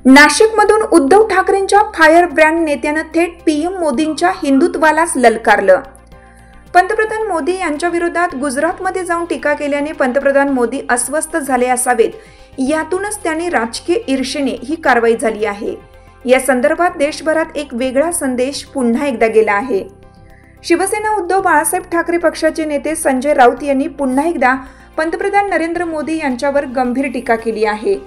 नाशिकमधून उद्धव ठाकरेंच्या fire brand नेत्यानं थेट पीएम मोदींच्या हिंदुत्वालाच ललकारलं। पंतप्रधान मोदी यांच्या विरोधात गुजरातमध्ये जाऊन टीका केल्याने पंतप्रधान मोदी अस्वस्थ झाले असावेत, यातूनच त्यांनी राजकीय ईर्षेने ही कारवाई झाली आहे। या संदर्भात देशभरात एक वेगळा संदेश पुन्हा एकदा गेला आहे। शिवसेना उद्धव बाळासाहेब ठाकरे पक्षाचे नेते संजय राऊत यांनी पुन्हा एकदा पंतप्रधान नरेंद्र मोदी यांच्यावर गंभीर टीका केली आहे।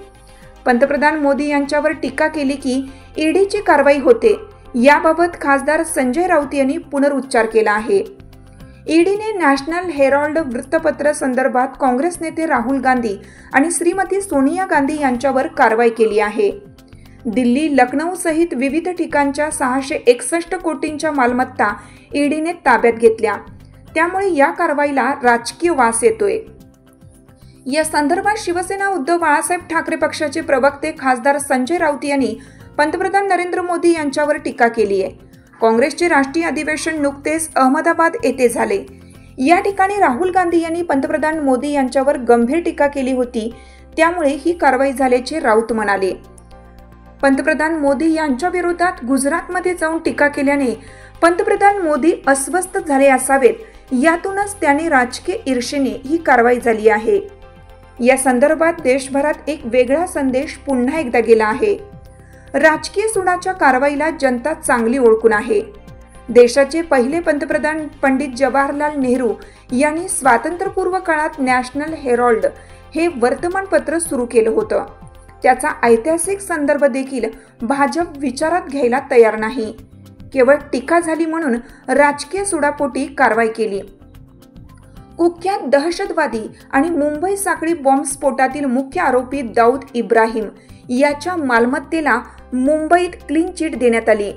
पंतप्रधान मोदी यांच्यावर टीका केली की ईडीची कारवाई होते, याबाबत खासदार संजय राऊत यांनी पुनरुच्चार केला आहे। ईडीने नॅशनल हेराल्ड वृत्तपत्र संदर्भात काँग्रेस नेते राहुल गांधी आणि श्रीमती सोनिया गांधी यांच्यावर कारवाई केली आहे। दिल्ली, लखनौ सहित विविध ठिकाणच्या 661 कोटींच्या मालमत्ता ईडीने ताब्यात घेतल्या, त्यामुळे या कारवाईला राजकीय वास येतोय। या संदर्भात शिवसेना उद्धव बाळासाहेब ठाकरे पक्षाचे प्रवक्ते खासदार संजय राऊत यांनी पंतप्रधान नरेंद्र मोदी यांच्यावर टीका केली आहे। काँग्रेसचे राष्ट्रीय अधिवेशन नुकतेच अहमदाबाद येथे झाले। या ठिकाणी राहुल गांधी यांनी पंतप्रधान मोदी यांच्यावर गंभीर टीका केली होती, त्यामुळे ही कारवाई झाल्याचे राऊत म्हणाले। पंतप्रधान मोदी यांच्या विरोधात गुजरातमध्ये जाऊन टीका केल्याने पंतप्रधान मोदी अस्वस्थ झाले असावेत, यातूनच त्यांनी राजकीय ईर्षेने ही कारवाई झाली आहे। या संदर्भात देशभरात एक वेगळा संदेश पुन्हा एकदा गेला आहे। राजकीय सुडाच्या कारवाईला जनता चांगली ओळखून आहे। देशाचे पहिले पंतप्रधान पंडित जवाहरलाल नेहरू यांनी स्वातंत्र्यपूर्व काळात नॅशनल हेराल्ड हे वर्तमानपत्र सुरू केलं होतं। त्याचा ऐतिहासिक संदर्भ देखील भाजप विचारात घ्यायला तयार नाही, केवळ टीका झाली म्हणून राजकीय सुडापोटी कारवाई केली। कुख्यात दहशतवादी आणि मुंबई साखळी बॉम्बस्फोटातील मुख्य आरोपी दाऊद इब्राहिम याच्या मालमत्तेला मुंबईत क्लीन चिट देण्यात आली।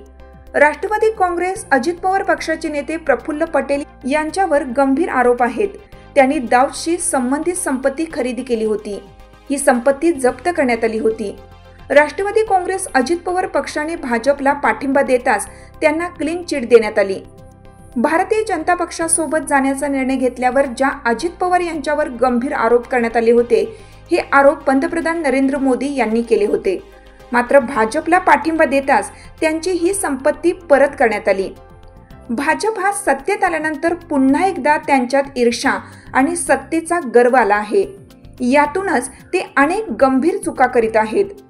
राष्ट्रवादी काँग्रेस अजित पवार पक्षाचे नेते प्रफुल्ल पटेल यांच्यावर गंभीर आरोप आहेत। त्यांनी दाऊदशी संबंधित संपत्ती खरेदी केली होती, ही संपत्ती जप्त करण्यात आली होती। राष्ट्रवादी काँग्रेस अजित पवार पक्षाने भाजपला पाठिंबा देताच त्यांना क्लीन चिट देण्यात आली। भारतीय जनता पक्षासोबत जाण्याचा निर्णय घेतल्यावर ज्या अजित पवार यांच्यावर गंभीर आरोप करण्यात आले होते, हे आरोप पंतप्रधान नरेंद्र मोदी यांनी केले होते। मात्र भाजपला पाठिंबा देताच त्यांची ही संपत्ती परत करण्यात आली। भाजप हा सत्तेत आल्यानंतर पुन्हा एकदा त्यांच्यात ईर्ष्या आणि सत्तेचा गर्व आला आहे, यातूनच ते अनेक गंभीर चुका करीत आहेत।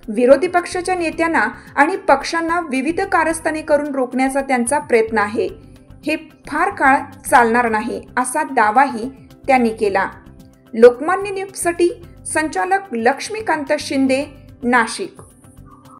विरोधी पक्षाच्या नेत्यांना आणि पक्षांना विविध कारस्थाने करून रोखण्याचा त्यांचा प्रयत्न आहे। हे फार काळ चालणार नाही, असा दावाही त्यांनी केला। लोकमान्य न्यूजसाठी संचालक लक्ष्मीकांत शिंदे, नाशिक।